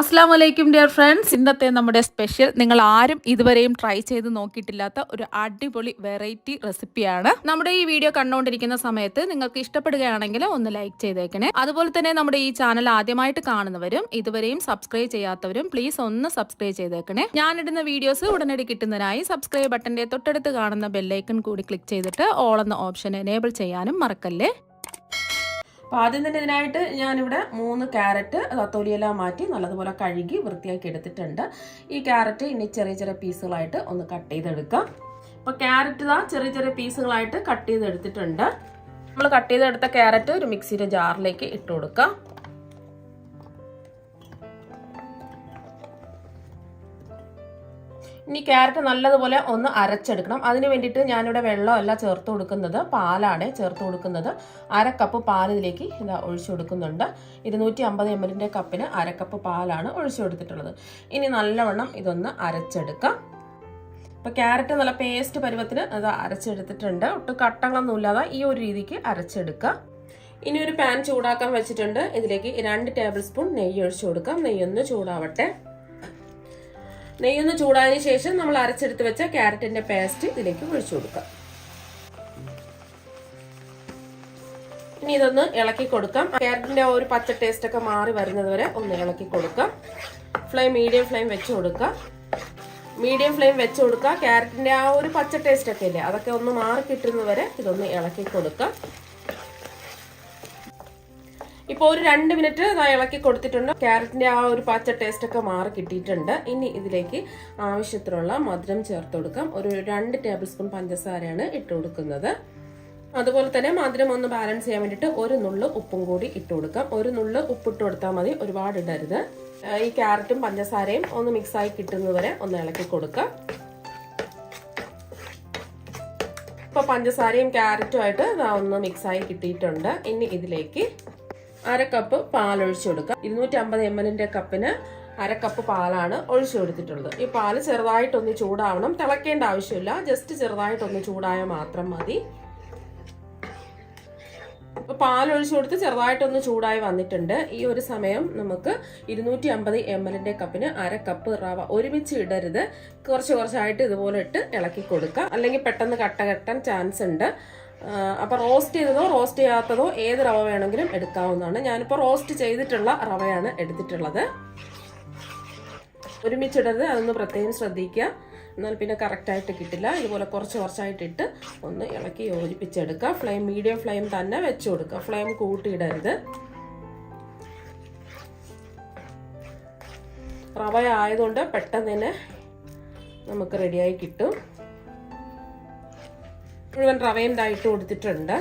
അസ്സാം വലൈക്കും dear friends. ഇന്നത്തെ നമ്മുടെ സ്പെഷ്യൽ നിങ്ങൾ ആരും ഇതുവരെയും ട്രൈ ചെയ്ത് നോക്കിയിട്ടില്ലാത്ത ഒരു അടിപൊളി വെറൈറ്റി റെസിപ്പിയാണ്. നമ്മുടെ ഈ വീഡിയോ കണ്ടുകൊണ്ടിരിക്കുന്ന സമയത്ത് നിങ്ങൾക്ക് ഇഷ്ടപ്പെടുകയാണെങ്കിൽ ഒന്ന് ലൈക്ക് ചെയ്തേക്കണേ. അതുപോലെ തന്നെ നമ്മുടെ ഈ ചാനൽ ആദ്യമായിട്ട് കാണുന്നവരും ഇതുവരെയും സബ്സ്ക്രൈബ് ചെയ്യാത്തവരും പ്ലീസ് ഒന്ന് സബ്സ്ക്രൈബ് ചെയ്തേക്കണേ. ഞാനിടുന്ന വീഡിയോസ് ഉടനടി കിട്ടുന്നതിനായി സബ്സ്ക്രൈബ് ബട്ടന്റെ തൊട്ടടുത്ത് കാണുന്ന ബെല്ലൈക്കൺ കൂടി ക്ലിക്ക് ചെയ്തിട്ട് ഓൾ എന്ന ഓപ്ഷൻ എനേബിൾ ചെയ്യാനും മറക്കല്ലേ. അപ്പോൾ ആദ്യം തന്നെ ഇതിനായിട്ട് ഞാനിവിടെ 3 ക്യാരറ്റ് തൊലിയെല്ലാം മാറ്റി നല്ലതുപോലെ കഴുകി വൃത്തിയാക്കി എടുത്തിട്ടുണ്ട്. ഈ ക്യാരറ്റ് ഇനി ചെറിയ ചെറിയ പീസുകളായിട്ട് ഒന്ന് കട്ട് ചെയ്തെടുക്കാം. അപ്പോൾ ക്യാരറ്റ് ചെറിയ ചെറിയ പീസുകളായിട്ട് കട്ട് ചെയ്തെടുത്തിട്ടുണ്ട്. നമ്മൾ കട്ട് ചെയ്തെടുത്ത ക്യാരറ്റ് ഒരു മിക്സിയുടെ ജാറിലേക്ക് ഇട്ട് കൊടുക്കാം. ഇനി ക്യാരറ്റ് നല്ലതുപോലെ ഒന്ന് അരച്ചെടുക്കണം. അതിന് വേണ്ടിയിട്ട് ഞാനിവിടെ വെള്ളമല്ല ചേർത്ത് കൊടുക്കുന്നത്, പാലാണ് ചേർത്ത് കൊടുക്കുന്നത്. 1/2 കപ്പ് പാൽ ഇതിലേക്ക് ഒഴിച്ചു കൊടുക്കുന്നുണ്ട്. 250 ml കപ്പിന് 1/2 കപ്പ് പാലാണ് ഒഴിച്ചു കൊടുത്തിട്ടുള്ളത്. ഇനി നല്ലവണ്ണം ഇതൊന്ന് അരച്ചെടുക്കാം. അപ്പോൾ ക്യാരറ്റ് നല്ല പേസ്റ്റ് പരുവത്തിന് അത് അരച്ചെടുത്തിട്ടുണ്ട്. ഒട്ടും കട്ടങ്ങളൊന്നുമില്ലാതെ ഈ ഒരു രീതിക്ക് അരച്ചെടുക്കുക. ഇനി ഒരു പാൻ ചൂടാക്കാൻ വെച്ചിട്ടുണ്ട്. ഇതിലേക്ക് 2 ടേബിൾ സ്പൂൺ നെയ്യ് ഒഴിച്ചു കൊടുക്കാം. നെയ്യൊന്ന് ചൂടാവട്ടെ. നെയ്യൊന്ന് ചൂടായതിനു ശേഷം നമ്മൾ അരച്ചെടുത്ത് വെച്ച ക്യാരറ്റിന്റെ പേസ്റ്റ് ഇതിലേക്ക് ഒഴിച്ചു കൊടുക്കാം. ഇനി ഇതൊന്ന് ഇളക്കി കൊടുക്കാം. ക്യാരറ്റിന്റെ ഒരു പച്ച ടേസ്റ്റ് ഒക്കെ മാറി വരുന്നത് വരെ ഒന്ന് ഇളക്കി കൊടുക്കാം. മീഡിയം ഫ്ലെയിം വെച്ച് കൊടുക്കുക. മീഡിയം ഫ്ലെയിം വെച്ച് കൊടുക്കുക. ക്യാരറ്റിന്റെ ആ ഒരു പച്ച ടേസ്റ്റ് ഒക്കെ ഇല്ലേ, അതൊക്കെ ഒന്ന് മാറി കിട്ടുന്നത് വരെ ഇതൊന്ന് ഇളക്കി കൊടുക്കാം. ഇപ്പോൾ ഒരു 2 മിനിറ്റ് ഇളക്കി കൊടുത്തിട്ടുണ്ട്. ക്യാരറ്റിന്റെ ആ ഒരു പച്ച ടേസ്റ്റ് ഒക്കെ മാറി കിട്ടിയിട്ടുണ്ട്. ഇനി ഇതിലേക്ക് ആവശ്യത്തിനുള്ള മധുരം ചേർത്ത് കൊടുക്കാം. ഒരു 2 ടേബിൾ സ്പൂൺ പഞ്ചസാരയാണ് ഇട്ട് കൊടുക്കുന്നത്. അതുപോലെ തന്നെ മധുരം ഒന്ന് ബാലൻസ് ചെയ്യാൻ വേണ്ടിയിട്ട് ഒരു നുള്ള് ഉപ്പും കൂടി ഇട്ട് കൊടുക്കാം. ഒരു നുള്ള് ഉപ്പിട്ട് കൊടുത്താൽ മതി, ഒരുപാട് ഇടരുത്. ഈ ക്യാരറ്റും പഞ്ചസാരയും ഒന്ന് മിക്സായി കിട്ടുന്നത് വരെ ഒന്ന് ഇളക്കി കൊടുക്കാം. ഇപ്പൊ പഞ്ചസാരയും ക്യാരറ്റും ആയിട്ട് ഒന്ന് മിക്സായി കിട്ടിയിട്ടുണ്ട്. ഇനി ഇതിലേക്ക് 1/2 കപ്പ് പാൽ ഒഴിച്ചു കൊടുക്കാം. 250 ml കപ്പിന് 1/2 കപ്പ് പാലാണ് ഒഴിച്ചു കൊടുത്തിട്ടുള്ളത്. ഈ പാല് ചെറുതായിട്ടൊന്ന് ചൂടാവണം. തിളക്കേണ്ട ആവശ്യമില്ല, ജസ്റ്റ് ചെറുതായിട്ടൊന്ന് ചൂടായാൽ മാത്രം മതി. അപ്പോൾ പാൽ ഒഴിച്ചു കൊടുത്ത് ചെറുതായിട്ടൊന്ന് ചൂടായി വന്നിട്ടുണ്ട്. ഈ ഒരു സമയം നമുക്ക് 250 ml കപ്പിന് 1/2 കപ്പ് റവ ഒരുമിച്ച് ഇടരുത്, കുറച്ച് കുറച്ചായിട്ട് ഇതുപോലെ ഇട്ട് ഇളക്കി കൊടുക്കുക. അല്ലെങ്കിൽ പെട്ടെന്ന് കട്ട കെട്ടാൻ ചാൻസ് ഉണ്ട്. അപ്പോൾ റോസ്റ്റ് ചെയ്തതോ റോസ്റ്റ് ചെയ്യാത്തതോ ഏത് റവ വേണമെങ്കിലും എടുക്കാവുന്നതാണ്. ഞാനിപ്പോൾ റോസ്റ്റ് ചെയ്തിട്ടുള്ള റവയാണ് എടുത്തിട്ടുള്ളത്. ഒരുമിച്ചിടരുത്, അതൊന്ന് പ്രത്യേകം ശ്രദ്ധിക്കുക, എന്നാൽ പിന്നെ കറക്റ്റായിട്ട് കിട്ടില്ല. ഇതുപോലെ കുറച്ച് കുറച്ചായിട്ടിട്ട് ഒന്ന് ഇളക്കി യോജിപ്പിച്ചെടുക്കുക. മീഡിയം ഫ്ലെയിം തന്നെ വെച്ച് കൊടുക്കുക. ഫ്ലെയിം കൂട്ടിയിടരുത്. റവ ആയതുകൊണ്ട് പെട്ടെന്ന് തന്നെ നമുക്ക് റെഡിയായി കിട്ടും. മുഴുവൻ റവയും ഇട്ട് കൊടുത്തിട്ടുണ്ട്.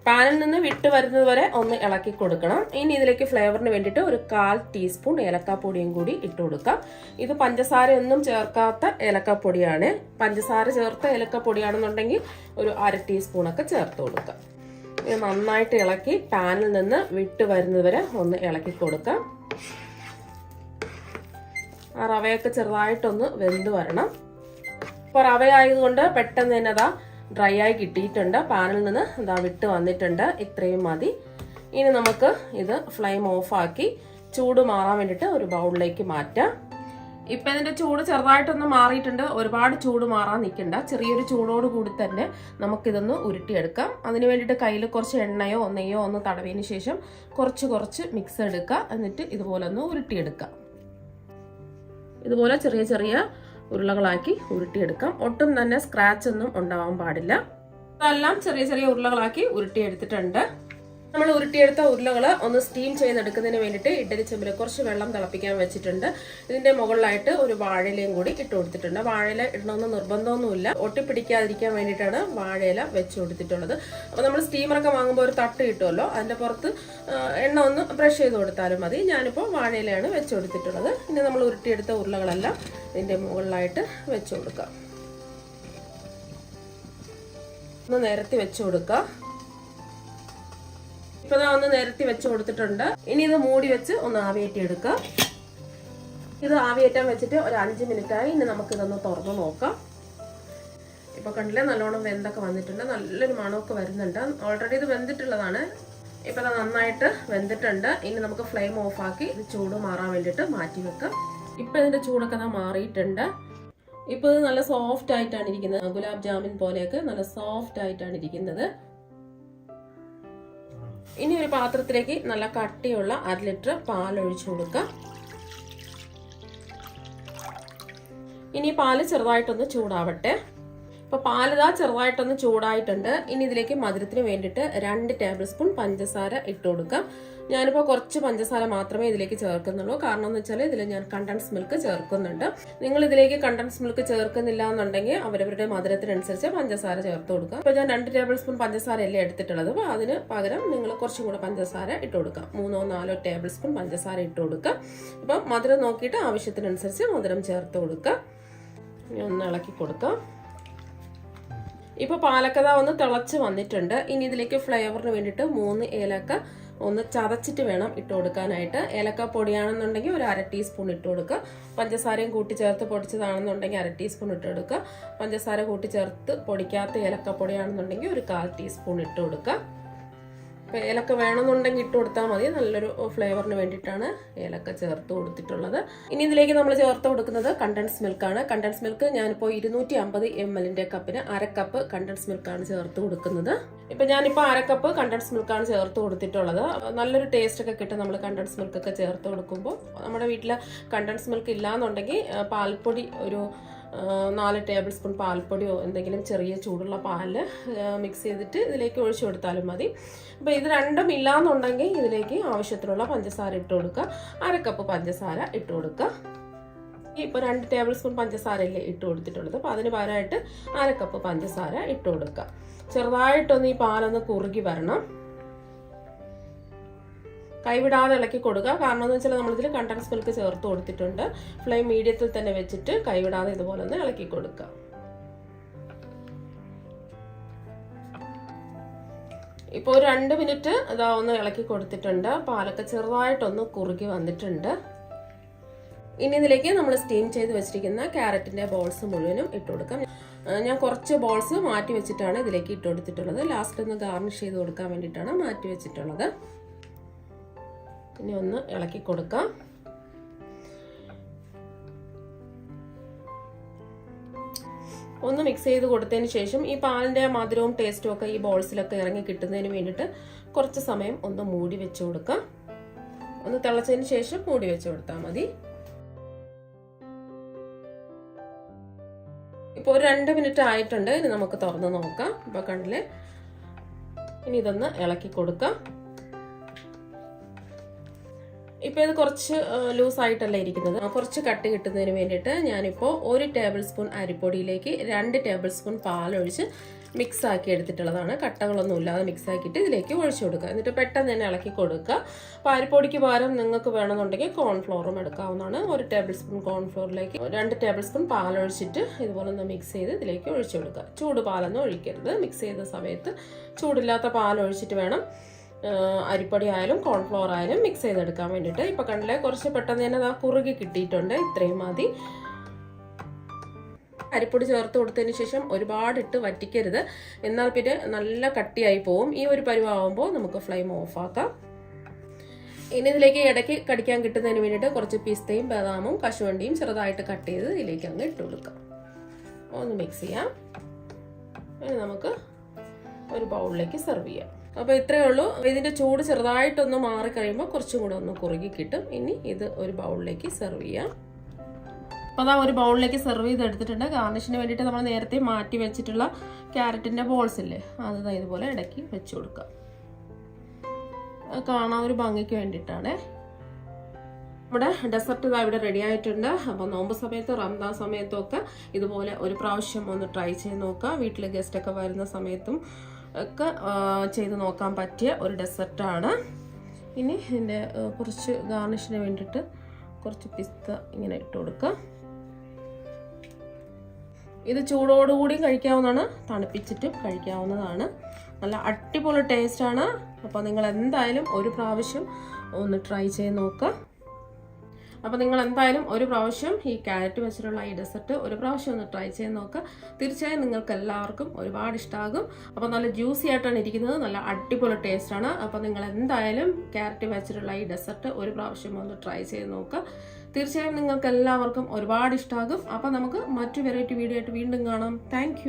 പാനിൽ നിന്ന് വിട്ട് വരുന്നത് വരെ ഒന്ന് ഇളക്കി കൊടുക്കണം. ഇനി ഇതിലേക്ക് ഫ്ലേവറിന് വേണ്ടിയിട്ട് ഒരു 1/4 ടീസ്പൂൺ ഏലക്കാപ്പൊടിയും കൂടി ഇട്ട് കൊടുക്കാം. ഇത് പഞ്ചസാര ഒന്നും ചേർക്കാത്ത ഏലക്കാപ്പൊടിയാണ്. പഞ്ചസാര ചേർത്ത ഏലക്കാപ്പൊടിയാണെന്നുണ്ടെങ്കിൽ ഒരു 1/2 ടീസ്പൂണൊക്കെ ചേർത്ത് കൊടുക്കാം. ഇത് നന്നായിട്ട് ഇളക്കി പാനിൽ നിന്ന് വിട്ട് വരുന്നത് വരെ ഒന്ന് ഇളക്കി കൊടുക്കാം. ആ റവയൊക്കെ ചെറുതായിട്ടൊന്ന് വെന്ത് വരണം. ഇപ്പോൾ റവ ആയതുകൊണ്ട് പെട്ടെന്ന് തന്നെ ഡ്രൈ ആയി കിട്ടിയിട്ടുണ്ട്. പാനിൽ നിന്ന് വിട്ട് വന്നിട്ടുണ്ട്. ഇത്രയും മതി. ഇനി നമുക്ക് ഇത് ഫ്ലെയിം ഓഫാക്കി ചൂട് മാറാൻ വേണ്ടിയിട്ട് ഒരു ബൗളിലേക്ക് മാറ്റാം. ഇപ്പം ഇതിൻ്റെ ചൂട് ചെറുതായിട്ടൊന്ന് മാറിയിട്ടുണ്ട്. ഒരുപാട് ചൂട് മാറാൻ നിൽക്കണ്ട. ചെറിയൊരു ചൂടോട് കൂടി തന്നെ നമുക്കിതൊന്ന് ഉരുട്ടിയെടുക്കാം. അതിന് വേണ്ടിയിട്ട് കയ്യിൽ കുറച്ച് എണ്ണയോ നെയ്യോ ഒന്ന് തടവിയതിന് ശേഷം കുറച്ച് മിക്സ് എടുക്കുക. എന്നിട്ട് ഇതുപോലെ ഒന്ന് ഉരുട്ടിയെടുക്കാം. ഇതുപോലെ ചെറിയ ചെറിയ ഉരുളകളാക്കി ഉരുട്ടിയെടുക്കാം. ഒട്ടും തന്നെ സ്ക്രാച്ച് ഒന്നും ഉണ്ടാവാൻ പാടില്ല. അതെല്ലാം ചെറിയ ചെറിയ ഉരുളകളാക്കി ഉരുട്ടിയെടുത്തിട്ടുണ്ട്. നമ്മൾ ഉരുട്ടിയെടുത്ത ഉരുളകൾ ഒന്ന് സ്റ്റീം ചെയ്തെടുക്കുന്നതിന് വേണ്ടിയിട്ട് ഇഡ്ഡലി ചെമ്പിൽ കുറച്ച് വെള്ളം തിളപ്പിക്കാൻ വെച്ചിട്ടുണ്ട്. ഇതിന്റെ മുകളിലായിട്ട് ഒരു വാഴയിലയും കൂടി ഇട്ട് കൊടുത്തിട്ടുണ്ട്. വാഴയില ഇടണമെന്ന് നിർബന്ധമൊന്നുമില്ല, ഒട്ടിപ്പിടിക്കാതിരിക്കാൻ വേണ്ടിയിട്ടാണ് വാഴയില വെച്ച് കൊടുത്തിട്ടുള്ളത്. അപ്പോൾ നമ്മൾ സ്റ്റീമറൊക്കെ വാങ്ങുമ്പോൾ ഒരു തട്ട് കിട്ടുമല്ലോ, അതിന്റെ പുറത്ത് എണ്ണ ഒന്ന് ബ്രഷ് ചെയ്ത് കൊടുത്താലും മതി. ഞാനിപ്പോൾ വാഴയിലയാണ് വെച്ച് കൊടുത്തിട്ടുള്ളത്. ഇനി നമ്മൾ ഉരുട്ടിയെടുത്ത ഉരുളകളെല്ലാം ഇതിന്റെ മുകളിലായിട്ട് വെച്ച് കൊടുക്കാം. ഒന്ന് നിരത്തി വെച്ച് കൊടുക്കുക. ഇപ്പൊ ഒന്ന് നിരത്തി വെച്ച് കൊടുത്തിട്ടുണ്ട്. ഇനി ഇത് മൂടി വെച്ച് ഒന്ന് ആവിയേറ്റി എടുക്കുക. ഇത് ആവിയേറ്റാൻ വെച്ചിട്ട് ഒരു 5 മിനിറ്റായി. ഇനി നമുക്കിതൊന്ന് തുറന്ന് നോക്കാം. ഇപ്പൊ കണ്ടില്ലേ, നല്ലോണം വെന്തൊക്കെ വന്നിട്ടുണ്ട്. നല്ലൊരു മണമൊക്കെ വരുന്നുണ്ട്. ഓൾറെഡി ഇത് വെന്തിട്ടുള്ളതാണ്. ഇപ്പോൾ ഇത് നന്നായിട്ട് വെന്തിട്ടുണ്ട്. ഇനി നമുക്ക് ഫ്ലെയിം ഓഫാക്കി ഇത് ചൂട് മാറാൻ വേണ്ടിയിട്ട് മാറ്റി വെക്കാം. ഇപ്പോൾ ഇതിൻ്റെ ചൂടൊക്കെ മാറിയിട്ടുണ്ട്. ഇപ്പോൾ ഇത് നല്ല സോഫ്റ്റ് ആയിട്ടാണ് ഇരിക്കുന്നത്. ഗുലാബ് ജാമുൻ പോലെയൊക്കെ നല്ല സോഫ്റ്റ് ആയിട്ടാണ് ഇരിക്കുന്നത്. ഇനി ഒരു പാത്രത്തിലേക്ക് നല്ല കട്ടിയുള്ള 1/2 ലിറ്റർ പാൽ ഒഴിച്ചു കൊടുക്കാം. ഇനി പാല് ചെറുതായിട്ടൊന്ന് ചൂടാവട്ടെ. അപ്പോൾ പാലിതാ ചെറുതായിട്ടൊന്ന് ചൂടായിട്ടുണ്ട്. ഇനി ഇതിലേക്ക് മധുരത്തിന് വേണ്ടിയിട്ട് 2 ടേബിൾ സ്പൂൺ പഞ്ചസാര ഇട്ട് കൊടുക്കാം. ഞാനിപ്പോൾ കുറച്ച് പഞ്ചസാര മാത്രമേ ഇതിലേക്ക് ചേർക്കുന്നുള്ളൂ. കാരണം എന്ന് വെച്ചാൽ ഇതിൽ ഞാൻ കണ്ടൻസ് മിൽക്ക് ചേർക്കുന്നുണ്ട്. നിങ്ങൾ ഇതിലേക്ക് കണ്ടൻസ് മിൽക്ക് ചേർക്കുന്നില്ല എന്നുണ്ടെങ്കിൽ അവരവരുടെ മധുരത്തിനനുസരിച്ച് പഞ്ചസാര ചേർത്ത് കൊടുക്കുക. ഇപ്പോൾ ഞാൻ 2 ടേബിൾ സ്പൂൺ പഞ്ചസാരയല്ലേ എടുത്തിട്ടുള്ളത്. അപ്പോൾ അതിന് പകരം നിങ്ങൾ കുറച്ചും കൂടെ പഞ്ചസാര ഇട്ട് കൊടുക്കാം. 3-4 ടേബിൾ സ്പൂൺ പഞ്ചസാര ഇട്ട് കൊടുക്കുക. അപ്പം മധുരം നോക്കിയിട്ട് ആവശ്യത്തിനനുസരിച്ച് മധുരം ചേർത്ത് കൊടുക്കുക. ഇനി ഒന്ന് ഇളക്കി കൊടുക്കാം. ഇപ്പോൾ പാലക്കഥ ഒന്ന് തിളച്ച് വന്നിട്ടുണ്ട്. ഇനി ഇതിലേക്ക് ഫ്ലേവറിന് വേണ്ടിയിട്ട് 3 ഏലക്ക ഒന്ന് ചതച്ചിട്ട് വേണം ഇട്ട് കൊടുക്കാനായിട്ട്. ഏലക്ക പൊടിയാണെന്നുണ്ടെങ്കിൽ ഒരു 1/2 ടീസ്പൂൺ ഇട്ട് കൊടുക്കുക. പഞ്ചസാരയും കൂട്ടി ചേർത്ത് പൊടിച്ചതാണെന്നുണ്ടെങ്കിൽ 1/2 ടീസ്പൂൺ ഇട്ട് കൊടുക്കുക. പഞ്ചസാര കൂട്ടി ചേർത്ത് പൊടിക്കാത്ത ഏലക്ക പൊടിയാണെന്നുണ്ടെങ്കിൽ ഒരു 1/4 ടീസ്പൂൺ ഇട്ട് കൊടുക്കുക. അപ്പോൾ ഏലക്ക വേണമെന്നുണ്ടെങ്കിൽ ഇട്ട് കൊടുത്താൽ മതി. നല്ലൊരു ഫ്ലേവറിന് വേണ്ടിയിട്ടാണ് ഏലക്ക ചേർത്ത് കൊടുത്തിട്ടുള്ളത്. ഇനി ഇതിലേക്ക് നമ്മൾ ചേർത്ത് കൊടുക്കുന്നത് കണ്ടൻസ് മിൽക്കാണ്. കണ്ടൻസ് മിൽക്ക് ഞാനിപ്പോൾ 250 ml കപ്പിന് 1/2 കപ്പ് കണ്ടൻസ് മിൽക്കാണ് ചേർത്ത് കൊടുക്കുന്നത്. ഇപ്പം ഞാനിപ്പോൾ 1/2 കപ്പ് കണ്ടൻസ് മിൽക്കാണ് ചേർത്ത് കൊടുത്തിട്ടുള്ളത്. നല്ലൊരു ടേസ്റ്റ് ഒക്കെ കിട്ടും നമ്മൾ കണ്ടൻസ് മിൽക്കൊക്കെ ചേർത്ത് കൊടുക്കുമ്പോൾ. നമ്മുടെ വീട്ടിൽ കണ്ടൻസ് മിൽക്ക് ഇല്ലാന്നുണ്ടെങ്കിൽ പാൽപ്പൊടി ഒരു 4 ടേബിൾ സ്പൂൺ പാൽപ്പൊടിയോ എന്തെങ്കിലും ചെറിയ ചൂടുള്ള പാല് മിക്സ് ചെയ്തിട്ട് ഇതിലേക്ക് ഒഴിച്ചു കൊടുത്താലും മതി. അപ്പോൾ ഇത് രണ്ടും ഇല്ലാന്നുണ്ടെങ്കിൽ ഇതിലേക്ക് ആവശ്യത്തിനുള്ള പഞ്ചസാര ഇട്ട് കൊടുക്കുക. 1/2 കപ്പ് പഞ്ചസാര ഇട്ട് കൊടുക്കുക. ഇപ്പോൾ 2 ടേബിൾ സ്പൂൺ പഞ്ചസാരയല്ലേ ഇട്ട് കൊടുത്തിട്ടുള്ളത്. അപ്പോൾ അതിന് പകരമായിട്ട് 1/2 കപ്പ് പഞ്ചസാര ഇട്ട് കൊടുക്കുക. ചെറുതായിട്ടൊന്ന് ഈ പാലൊന്ന് കുറുകി വരണം. കൈവിടാതെ ഇളക്കി കൊടുക്കുക. കാരണം എന്ന് വെച്ചാൽ നമ്മളിതിൽ കണ്ടൻസ് മിൽക്ക് ചേർത്ത് കൊടുത്തിട്ടുണ്ട്. ഫ്ലെയിം മീഡിയത്തിൽ തന്നെ വെച്ചിട്ട് കൈവിടാതെ ഇതുപോലെ ഒന്ന് ഇളക്കി കൊടുക്കുക. ഇപ്പോൾ ഒരു 2 മിനിറ്റ് ഇതാ ഒന്ന് ഇളക്കി കൊടുത്തിട്ടുണ്ട്. പാലൊക്കെ ചെറുതായിട്ടൊന്ന് കുറുകി വന്നിട്ടുണ്ട്. ഇനി ഇതിലേക്ക് നമ്മൾ സ്റ്റീം ചെയ്ത് വെച്ചിരിക്കുന്ന ക്യാരറ്റിന്റെ ബോൾസ് മുഴുവനും ഇട്ട് കൊടുക്കാം. ഞാൻ കുറച്ച് ബോൾസ് മാറ്റി വെച്ചിട്ടാണ് ഇതിലേക്ക് ഇട്ട് കൊടുത്തിട്ടുള്ളത്. ലാസ്റ്റ് ഒന്ന് ഗാർണിഷ് ചെയ്ത് കൊടുക്കാൻ വേണ്ടിയിട്ടാണ് മാറ്റി വെച്ചിട്ടുള്ളത്. ഇനി ഒന്ന് ഇളക്കി കൊടുക്കാം. ഒന്ന് മിക്സ് ചെയ്ത് കൊടുത്തതിന് ശേഷം ഈ പാലിന്റെ മധുരവും ടേസ്റ്റും ഒക്കെ ഈ ബോൾസിലൊക്കെ ഇറങ്ങി കിട്ടുന്നതിന് വേണ്ടിയിട്ട് കുറച്ച് സമയം ഒന്ന് മൂടി വെച്ച് കൊടുക്കാം. ഒന്ന് തിളച്ചതിന് ശേഷം മൂടി വെച്ച് കൊടുത്താൽ മതി. ഇപ്പോൾ ഒരു 2 മിനിറ്റ് ആയിട്ടുണ്ട്. ഇനി നമുക്ക് തുറന്ന് നോക്കാം. ഇപ്പൊ കണ്ടില്ലേ, ഇനി ഇതൊന്ന് ഇളക്കി കൊടുക്കാം. ഇപ്പോൾ ഇത് കുറച്ച് ലൂസായിട്ടല്ല ഇരിക്കുന്നത്. കുറച്ച് കട്ടി കിട്ടുന്നതിന് വേണ്ടിയിട്ട് ഞാനിപ്പോൾ 1 ടേബിൾ സ്പൂൺ അരിപ്പൊടിയിലേക്ക് 2 ടേബിൾ സ്പൂൺ പാലൊഴിച്ച് മിക്സ് ആക്കി എടുത്തിട്ടുള്ളതാണ്. കട്ടകളൊന്നും ഇല്ലാതെ മിക്സ് ആക്കിയിട്ട് ഇതിലേക്ക് ഒഴിച്ചു കൊടുക്കുക. എന്നിട്ട് പെട്ടെന്ന് തന്നെ ഇളക്കി കൊടുക്കുക. അപ്പോൾ അരിപ്പൊടിക്ക് പകരം നിങ്ങൾക്ക് വേണമെന്നുണ്ടെങ്കിൽ കോൺഫ്ലോറും എടുക്കാവുന്നതാണ്. 1 ടേബിൾ സ്പൂൺ കോൺഫ്ലോറിലേക്ക് 2 ടേബിൾ സ്പൂൺ പാലൊഴിച്ചിട്ട് ഇതുപോലെ ഒന്ന് മിക്സ് ചെയ്ത് ഇതിലേക്ക് ഒഴിച്ചു കൊടുക്കുക. ചൂട് പാലൊന്നും ഒഴിക്കരുത്. മിക്സ് ചെയ്ത സമയത്ത് ചൂടില്ലാത്ത പാലൊഴിച്ചിട്ട് വേണം അരിപ്പൊടി ആയാലും കോൺഫ്ലോർ ആയാലും മിക്സ് ചെയ്തെടുക്കാൻ വേണ്ടിയിട്ട്. ഇപ്പൊ കണ്ടില്ലേ, കുറച്ച് പെട്ടെന്ന് തന്നെ കുറുകി കിട്ടിയിട്ടുണ്ട്. ഇത്രയും മതി. അരിപ്പൊടി ചേർത്ത് കൊടുത്തതിന് ശേഷം ഒരുപാട് ഇട്ട് വറ്റിക്കരുത്. എന്നാൽ പിന്നെ നല്ല കട്ടിയായി പോവും. ഈ ഒരു പരുവാകുമ്പോൾ നമുക്ക് ഫ്ലെയിം ഓഫ് ആക്കാം. ഇനി ഇതിലേക്ക് ഇടയ്ക്ക് കടിക്കാൻ കിട്ടുന്നതിന് വേണ്ടിയിട്ട് കുറച്ച് പിസ്തയും ബദാമും കശുവണ്ടിയും ചെറുതായിട്ട് കട്ട് ചെയ്ത് ഇതിലേക്ക് അങ്ങ് ഇട്ട് കൊടുക്കാം. ഒന്ന് മിക്സ് ചെയ്യാം. ഇനി നമുക്ക് ഒരു ബൗളിലേക്ക് സെർവ് ചെയ്യാം. അപ്പോൾ ഇത്രയേ ഉള്ളൂ. ഇതിന്റെ ചൂട് ചെറുതായിട്ടൊന്ന് മാറിക്കഴിയുമ്പോൾ കുറച്ചും കൂടെ ഒന്ന് കുറുകി കിട്ടും. ഇനി ഇത് ഒരു ബൗളിലേക്ക് സെർവ് ചെയ്യാം. അപ്പോൾ അതാ ഒരു ബൗളിലേക്ക് സെർവ് ചെയ്ത് എടുത്തിട്ടുണ്ട്. ഗാർണിഷിന് വേണ്ടിയിട്ട് നമ്മൾ നേരത്തെ മാറ്റി വെച്ചിട്ടുള്ള ക്യാരറ്റിന്റെ ബോൾസ് ഇല്ലേ, അത് ഇതുപോലെ ഇടയ്ക്ക് വെച്ച് കൊടുക്കാം. കാണാൻ ഒരു ഭംഗിക്ക് വേണ്ടിയിട്ടാണ്. നമ്മുടെ ഡെസർട്ട് ഇതാ ഇവിടെ റെഡി ആയിട്ടുണ്ട്. അപ്പോൾ നോമ്പ് സമയത്ത് റംദാൻ സമയത്തും ഒക്കെ ഇതുപോലെ ഒരു പ്രാവശ്യം ഒന്ന് ട്രൈ ചെയ്ത് നോക്കാം. വീട്ടിൽ ഗസ്റ്റ് ഒക്കെ വരുന്ന സമയത്തും ഒക്കെ ചെയ്ത് നോക്കാൻ പറ്റിയ ഒരു ഡെസർട്ടാണ്. ഇനി ഇതിൻ്റെ കുറച്ച് ഗാർണിഷിന് വേണ്ടിയിട്ട് കുറച്ച് പിസ്ത ഇങ്ങനെ ഇട്ട് കൊടുക്കാം. ഇത് ചൂടോടുകൂടി കഴിക്കാവുന്നതാണ്, തണുപ്പിച്ചിട്ടും കഴിക്കാവുന്നതാണ്. നല്ല അടിപൊളി ടേസ്റ്റാണ്. അപ്പോൾ നിങ്ങൾ എന്തായാലും ഒരു പ്രാവശ്യം ഒന്ന് ട്രൈ ചെയ്ത് നോക്കുക. അപ്പോൾ നിങ്ങൾ എന്തായാലും ഒരു പ്രാവശ്യം ഈ ക്യാരറ്റ് വെച്ചിട്ടുള്ള ഈ ഡെസർട്ട് ഒരു പ്രാവശ്യം ഒന്ന് ട്രൈ ചെയ്ത് നോക്കുക. തീർച്ചയായും നിങ്ങൾക്ക് എല്ലാവർക്കും ഒരുപാട് ഇഷ്ടമാകും. അപ്പോൾ നല്ല ജ്യൂസി ആയിട്ടാണ് ഇരിക്കുന്നത്, നല്ല അടിപൊളി ടേസ്റ്റാണ്. അപ്പോൾ നിങ്ങൾ എന്തായാലും ക്യാരറ്റ് വെച്ചിട്ടുള്ള ഈ ഡെസർട്ട് ഒരു പ്രാവശ്യം ഒന്ന് ട്രൈ ചെയ്ത് നോക്കുക. തീർച്ചയായും നിങ്ങൾക്ക് എല്ലാവർക്കും ഒരുപാട് ഇഷ്ടമാകും. അപ്പോൾ നമുക്ക് മറ്റു വെറൈറ്റി വീഡിയോ ആയിട്ട് വീണ്ടും കാണാം. താങ്ക്